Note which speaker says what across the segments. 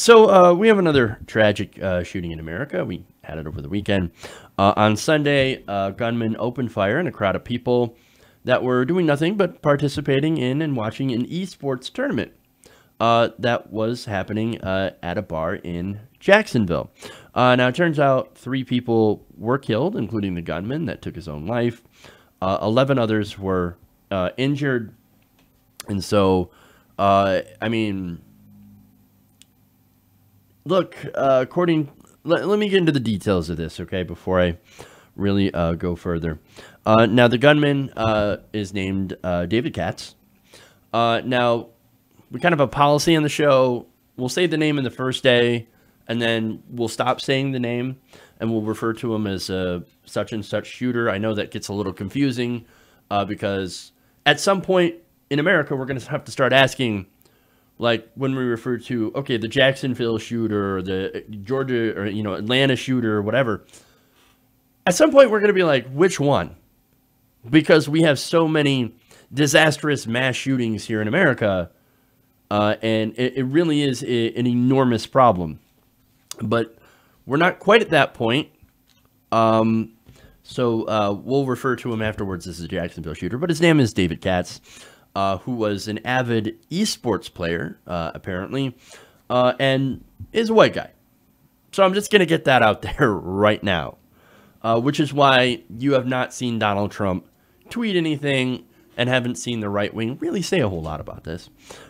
Speaker 1: We have another tragic shooting in America. We had it over the weekend. On Sunday, a gunman opened fire in a crowd of people that were doing nothing but participating in and watching an esports tournament that was happening at a bar in Jacksonville. Now, it turns out 3 people were killed, including the gunman that took his own life. 11 others were injured. And so, I mean, look, let me get into the details of this, okay, before I really go further. Now, the gunman is named David Katz. Now, we kind of have a policy on the show. We'll say the name in the first day, and then we'll stop saying the name, and we'll refer to him as a such and such shooter. I know that gets a little confusing because at some point in America, we're going to have to start asking, like when we refer to, okay, the Jacksonville shooter or the Georgia or, Atlanta shooter or whatever. At some point, we're going to be like, which one? Because we have so many disastrous mass shootings here in America, and it really is an enormous problem. But we're not quite at that point. So we'll refer to him afterwards as the Jacksonville shooter. But his name is David Katz, who was an avid esports player, apparently, and is a white guy. So I'm just going to get that out there right now, which is why you have not seen Donald Trump tweet anything and haven't seen the right wing really say a whole lot about this.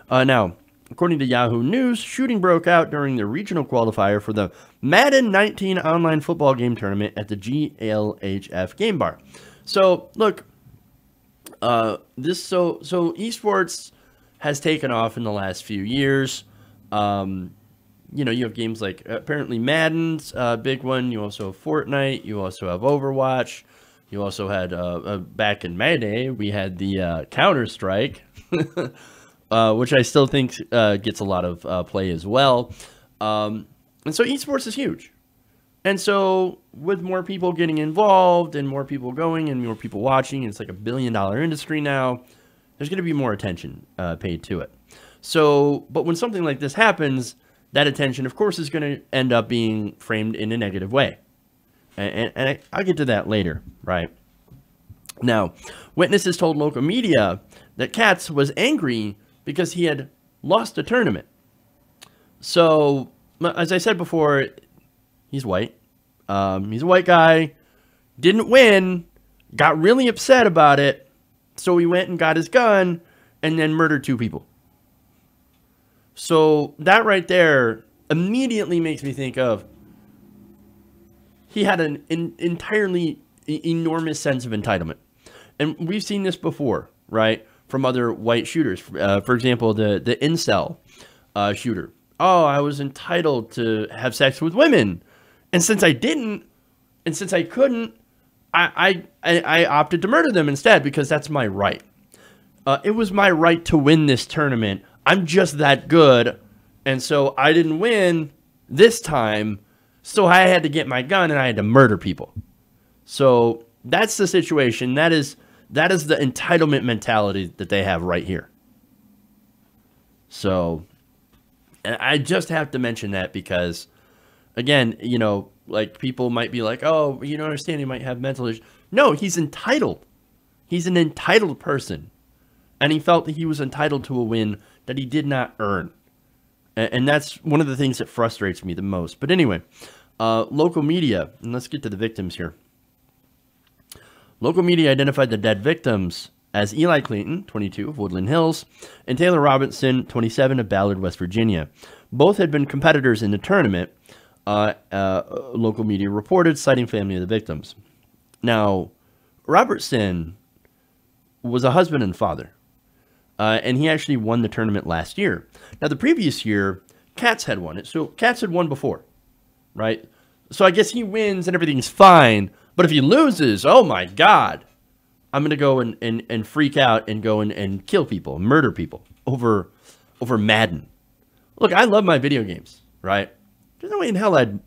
Speaker 1: Now, according to Yahoo News, shooting broke out during the regional qualifier for the Madden 19 online football game tournament at the GLHF game bar. So, look, so esports has taken off in the last few years. You have games like apparently Madden's a big one. You also have Fortnite. You also have Overwatch. You also had back in my day, we had the Counter-Strike. Which I still think gets a lot of play as well. And so esports is huge. And so with more people getting involved and more people going and more people watching, it's like $1 billion industry now, there's going to be more attention paid to it. So, but when something like this happens, that attention, of course, is going to end up being framed in a negative way. And I'll get to that later, right? Now, witnesses told local media that Katz was angry because he had lost a tournament. So, as I said before, he's white. He's a white guy, didn't win, got really upset about it, so he went and got his gun and then murdered 2 people. So, that right there immediately makes me think of he had an entirely enormous sense of entitlement. And we've seen this before, right? From other white shooters. For example, the incel shooter. Oh, I was entitled to have sex with women. And since I didn't, and since I couldn't, I opted to murder them instead because that's my right. It was my right to win this tournament. I'm just that good. And so I didn't win this time. So I had to get my gun and I had to murder people. So that's the situation. That is the entitlement mentality that they have right here. So, and I just have to mention that because, again, like people might be like, oh, you don't understand, he might have mental issues. No, he's entitled. He's an entitled person. And he felt that he was entitled to a win that he did not earn. And that's one of the things that frustrates me the most. But anyway, local media, and let's get to the victims here. Local media identified the dead victims as Eli Clayton, 22, of Woodland Hills, and Taylor Robinson, 27, of Ballard, West Virginia. Both had been competitors in the tournament, local media reported, citing family of the victims. Now, Robertson was a husband and father, and he actually won the tournament last year. Now, the previous year, Katz had won it. So Katz had won before, right? So I guess he wins and everything's fine. But if he loses, oh my God, I'm going to go and freak out and go and kill people, murder people over Madden. Look, I love my video games, right? There's no way in hell I'd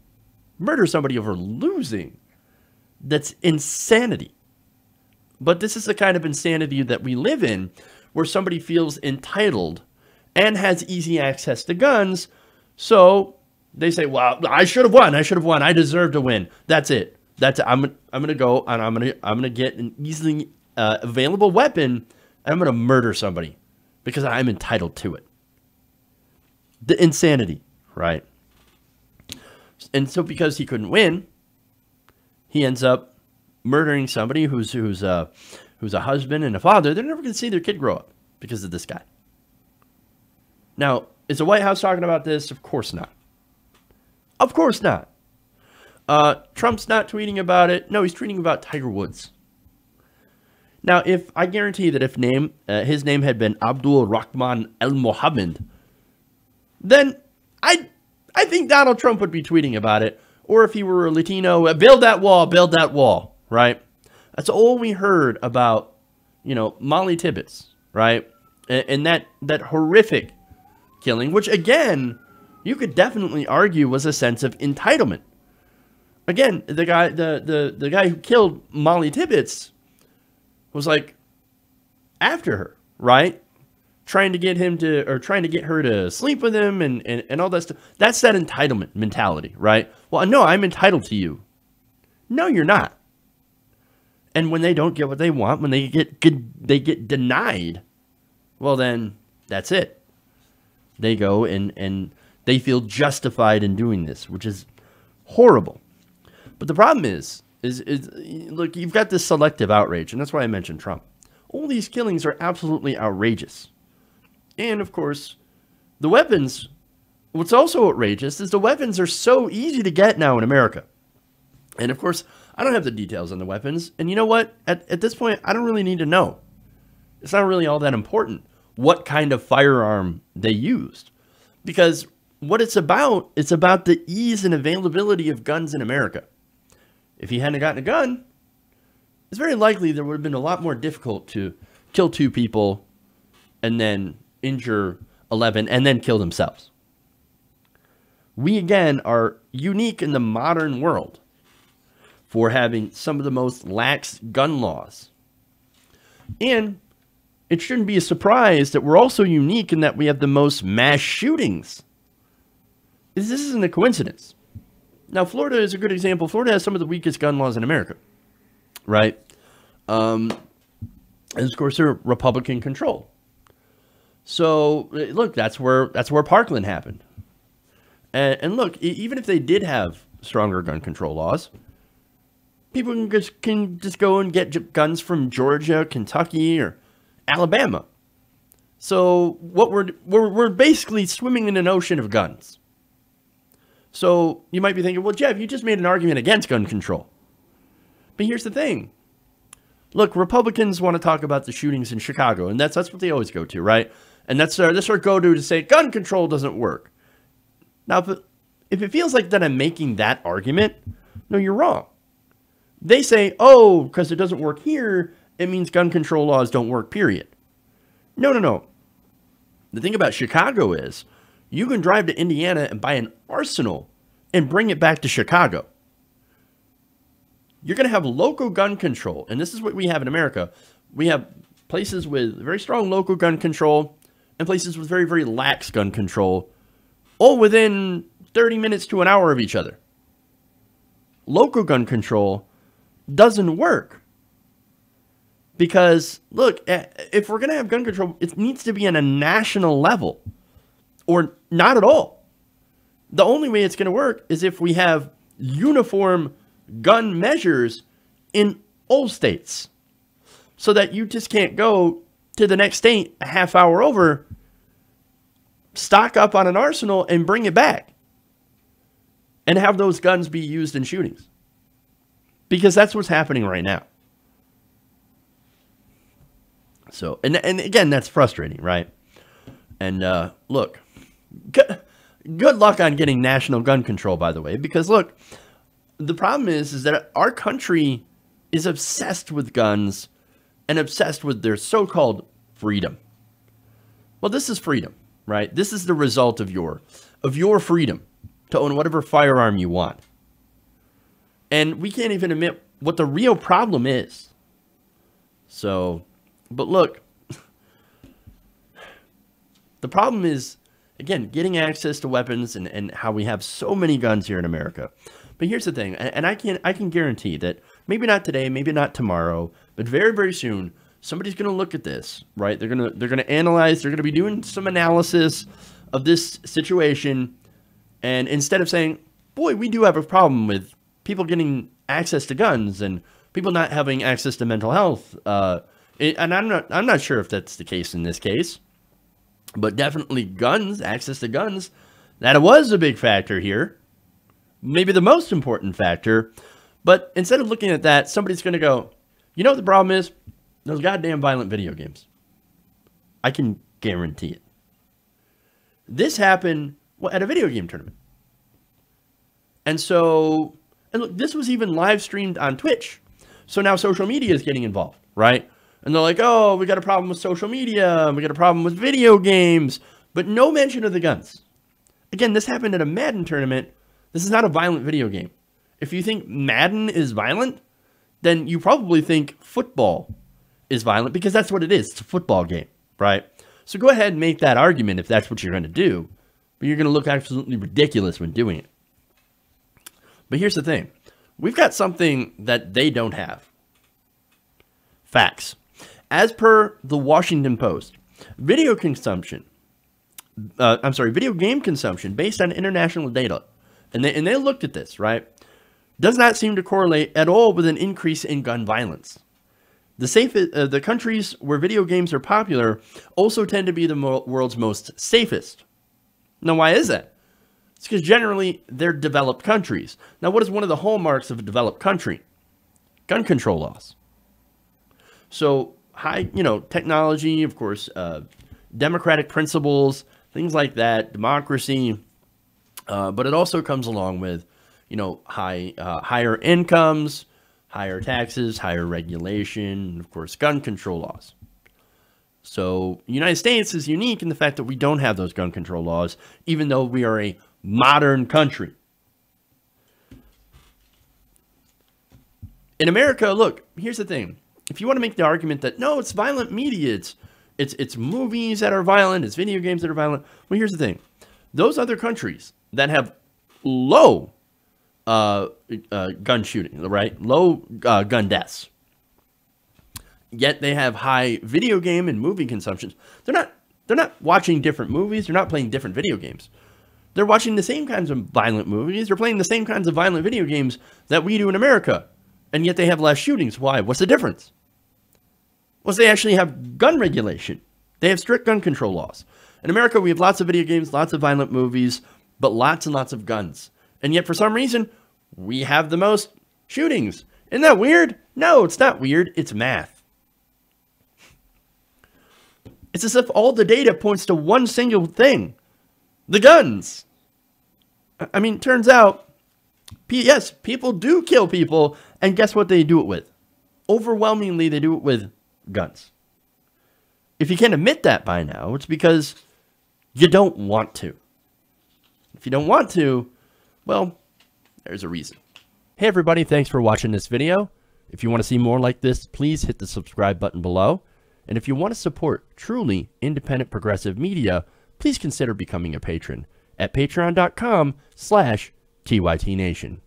Speaker 1: murder somebody over losing. That's insanity. But this is the kind of insanity that we live in, where somebody feels entitled and has easy access to guns So they say, well, I should have won. I should have won. I deserve to win. That's it. That's it. I'm gonna go and I'm gonna get an easily available weapon and I'm gonna murder somebody because I'm entitled to it. The insanity, right? And so because he couldn't win, he ends up murdering somebody who's a husband and a father. They're never gonna see their kid grow up because of this guy. Now, is the White House talking about this? Of course not. Of course not. Trump's not tweeting about it. No, he's tweeting about Tiger Woods. Now, if I guarantee that if his name had been Abdul Rahman El Mohammed, then I think Donald Trump would be tweeting about it. Or if he were a Latino, build that wall, right? That's all we heard about, Molly Tibbetts, right? And that horrific killing, which again, you could definitely argue was a sense of entitlement. Again, the guy who killed Molly Tibbetts was like after her, right? Trying to get her to sleep with him and all that stuff. That's that entitlement mentality, right? Well, no, I'm entitled to you. No, you're not. And when they don't get what they want, when they get denied, well then that's it. They go and they feel justified in doing this, which is horrible. But the problem is look, you've got this selective outrage, and that's why I mentioned Trump. All these killings are absolutely outrageous. And, of course, the weapons, what's also outrageous is the weapons are so easy to get now in America. And, of course, I don't have the details on the weapons. And you know what? At this point, I don't really need to know. It's not really all that important what kind of firearm they used. Because what it's about the ease and availability of guns in America. If he hadn't gotten a gun, it's very likely there would have been a lot more difficult to kill 2 people and then injure 11 and then kill themselves. We, again, are unique in the modern world for having some of the most lax gun laws. And it shouldn't be a surprise that we're also unique in that we have the most mass shootings. This isn't a coincidence. Now, Florida is a good example. Florida has some of the weakest gun laws in America, right? And, of course, they're Republican control. So, look, that's where Parkland happened. And look, even if they did have stronger gun control laws, people can just go and get guns from Georgia, Kentucky, or Alabama. So what we're basically swimming in an ocean of guns. So you might be thinking, well, Jeff, you just made an argument against gun control. But here's the thing. Look, Republicans want to talk about the shootings in Chicago, and that's what they always go to, right? And that's our go-to to say gun control doesn't work. Now, if it feels like that I'm making that argument, no, you're wrong. They say, oh, because it doesn't work here, it means gun control laws don't work, period. No. The thing about Chicago is you can drive to Indiana and buy an arsenal and bring it back to Chicago. You're going to have local gun control, and this is what we have in America. We have places with very strong local gun control and places with very, very lax gun control, all within 30 minutes to an hour of each other. Local gun control doesn't work. Because, look, if we're going to have gun control, it needs to be on a national level. Or not at all. The only way it's going to work is if we have uniform gun measures in all states. So that you just can't go to the next state a half hour over, stock up on an arsenal, and bring it back. And have those guns be used in shootings. Because that's what's happening right now. So, and again, that's frustrating, right? And look, good luck on getting national gun control, by the way, because look, the problem is that our country is obsessed with guns and obsessed with their so-called freedom. Well, this is freedom, right? This is the result of your freedom to own whatever firearm you want. And we can't even admit what the real problem is. So, but look, the problem is Again, getting access to weapons and how we have so many guns here in America. But here's the thing, and I can guarantee that maybe not today, maybe not tomorrow, but very, very soon, somebody's going to look at this, right? They're going to analyze, they're going to be doing some analysis of this situation, and instead of saying, boy, we do have a problem with people getting access to guns and people not having access to mental health, and I'm not sure if that's the case in this case, but definitely guns, access to guns, that was a big factor here. Maybe the most important factor. But instead of looking at that, somebody's going to go, you know what the problem is? Those goddamn violent video games. I can guarantee it. This happened at a video game tournament. And so, and look, this was even live streamed on Twitch. So now social media is getting involved, right? And they're like, oh, we got a problem with social media. We got a problem with video games. But no mention of the guns. Again, this happened at a Madden tournament. This is not a violent video game. If you think Madden is violent, then you probably think football is violent because that's what it is. It's a football game, right? So go ahead and make that argument if that's what you're going to do. But you're going to look absolutely ridiculous when doing it. But here's the thing. We've got something that they don't have. Facts. As per the Washington Post, video game consumption based on international data, and they looked at this, right, does not seem to correlate at all with an increase in gun violence. The countries where video games are popular also tend to be the world's most safest. Now, why is that? It's because generally they're developed countries. Now, what is one of the hallmarks of a developed country? Gun control laws. So high, technology, of course, democratic principles, things like that, democracy. But it also comes along with, higher incomes, higher taxes, higher regulation, and of course, gun control laws. So the United States is unique in the fact that we don't have those gun control laws, even though we are a modern country. In America, look, here's the thing. If you want to make the argument that, no, it's violent media, it's movies that are violent, it's video games that are violent. Well, here's the thing. Those other countries that have low gun shooting, right? Low gun deaths. Yet they have high video game and movie consumptions. They're not watching different movies. They're not playing different video games. They're watching the same kinds of violent movies. They're playing the same kinds of violent video games that we do in America. And yet they have less shootings. Why? What's the difference? Well, they actually have gun regulation. They have strict gun control laws. In America, we have lots of video games, lots of violent movies, but lots and lots of guns. And yet, for some reason, we have the most shootings. Isn't that weird? No, it's not weird. It's math. It's as if all the data points to one single thing. The guns. I mean, turns out, yes, people do kill people, and guess what they do it with? Overwhelmingly, they do it with guns. If you can't admit that by now, it's because you don't want to. If you don't want to, well, there's a reason. Hey everybody, thanks for watching this video. If you want to see more like this, please hit the subscribe button below. And if you want to support truly independent progressive media, please consider becoming a patron at patreon.com/TYTNation.